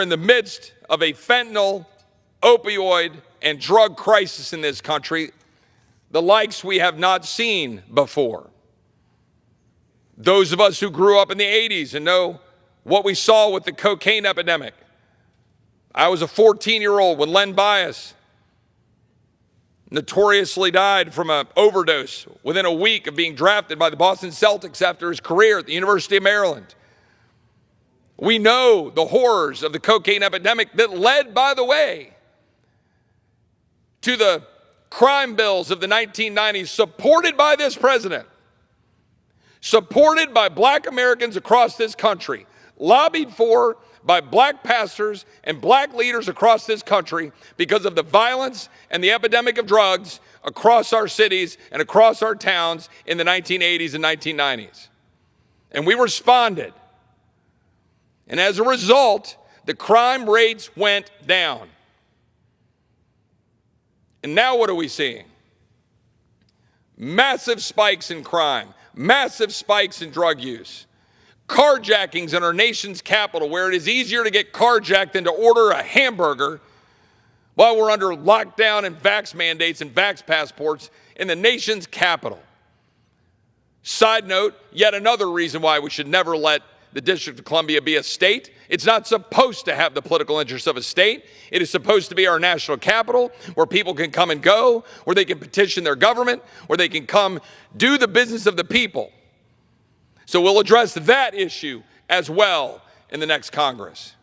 are in the midst of a fentanyl, opioid, and drug crisis in this country, the likes we have not seen before. Those of us who grew up in the 80s and know what we saw with the cocaine epidemic. I was a 14-year-old when Len Bias notoriously died from an overdose within a week of being drafted by the Boston Celtics after his career at the University of Maryland. We know the horrors of the cocaine epidemic that led, by the way, to the crime bills of the 1990s, supported by this president, supported by black Americans across this country, lobbied for by black pastors and black leaders across this country because of the violence and the epidemic of drugs across our cities and across our towns in the 1980s and 1990s. And we responded. And as a result, the crime rates went down. And now what are we seeing? Massive spikes in crime, massive spikes in drug use, carjackings in our nation's capital, where it is easier to get carjacked than to order a hamburger while we're under lockdown and vax mandates and vax passports in the nation's capital. Side note, yet another reason why we should never let the District of Columbia be a state. It's not supposed to have the political interests of a state. It is supposed to be our national capital where people can come and go, where they can petition their government, where they can come do the business of the people. So we'll address that issue as well in the next Congress.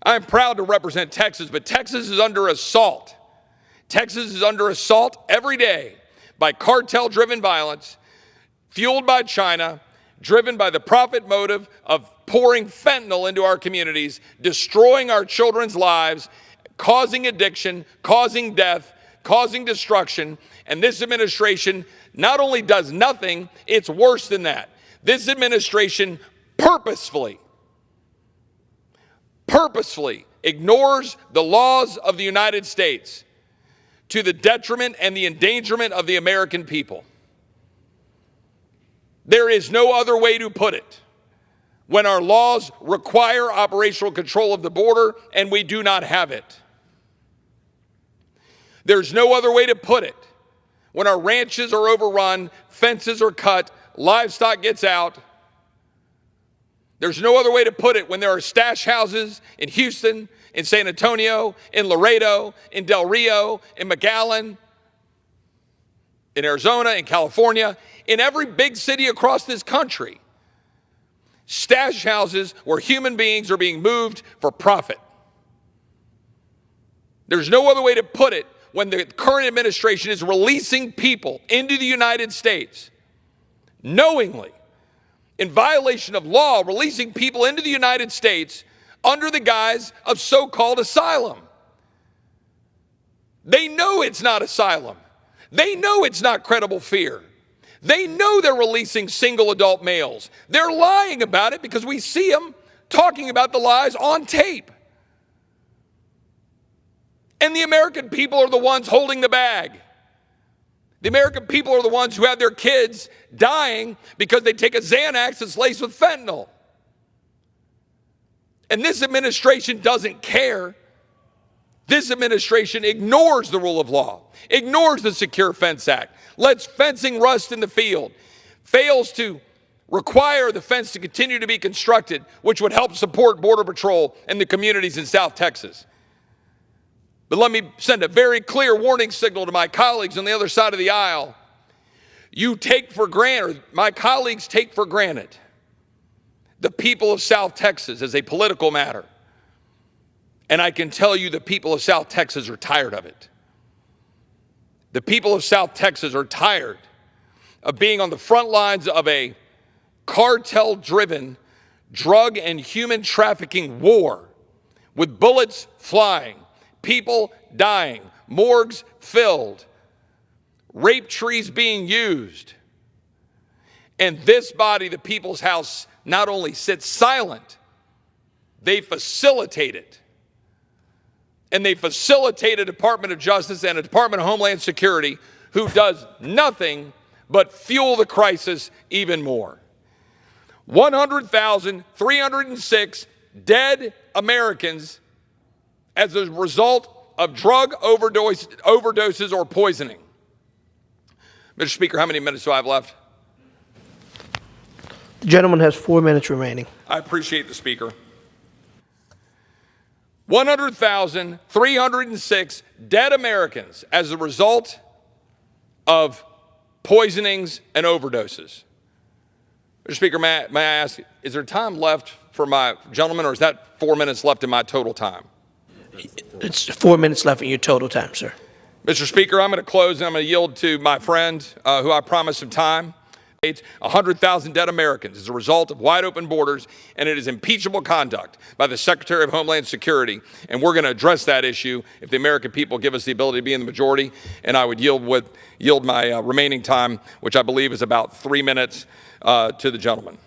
I'm proud to represent Texas, but Texas is under assault. Texas is under assault every day by cartel-driven violence, fueled by China, driven by the profit motive of pouring fentanyl into our communities, destroying our children's lives, causing addiction, causing death, causing destruction. And this administration not only does nothing, it's worse than that. This administration purposefully ignores the laws of the United States to the detriment and the endangerment of the American people. There is no other way to put it. When our laws require operational control of the border and we do not have it. There's no other way to put it. When our ranches are overrun, fences are cut, livestock gets out. There's no other way to put it when there are stash houses in Houston, in San Antonio, in Laredo, in Del Rio, in McAllen, in Arizona, in California, in every big city across this country. Stash houses where human beings are being moved for profit. There's no other way to put it when the current administration is releasing people into the United States, knowingly, in violation of law, releasing people into the United States under the guise of so-called asylum. They know it's not asylum. They know it's not credible fear. They know they're releasing single adult males. They're lying about it because we see them talking about the lies on tape. And the American people are the ones holding the bag. The American people are the ones who have their kids dying because they take a Xanax that's laced with fentanyl. And this administration doesn't care. This administration ignores the rule of law, ignores the Secure Fence Act, lets fencing rust in the field, fails to require the fence to continue to be constructed, which would help support Border Patrol and the communities in South Texas. But let me send a very clear warning signal to my colleagues on the other side of the aisle. You take for granted, or my colleagues take for granted, the people of South Texas as a political matter. And I can tell you the people of South Texas are tired of it. The people of South Texas are tired of being on the front lines of a cartel-driven drug and human trafficking war with bullets flying, people dying, morgues filled, rape trees being used. And this body, the People's House, not only sits silent, they facilitate it. And they facilitate a Department of Justice and a Department of Homeland Security who does nothing but fuel the crisis even more. 100,306 dead Americans as a result of drug overdoses or poisoning. Mr. Speaker, how many minutes do I have left? The gentleman has 4 minutes remaining. I appreciate the Speaker. 100,306 dead Americans as a result of poisonings and overdoses. Mr. Speaker, may I ask, is there time left for my gentleman, or is that 4 minutes left in my total time? It's 4 minutes left in your total time, sir. Mr. Speaker, I'm going to close and I'm going to yield to my friend who I promised some time. 100,000 dead Americans as a result of wide open borders, and it is impeachable conduct by the Secretary of Homeland Security. And we're going to address that issue if the American people give us the ability to be in the majority. And I would yield my remaining time, which I believe is about 3 minutes, to the gentleman.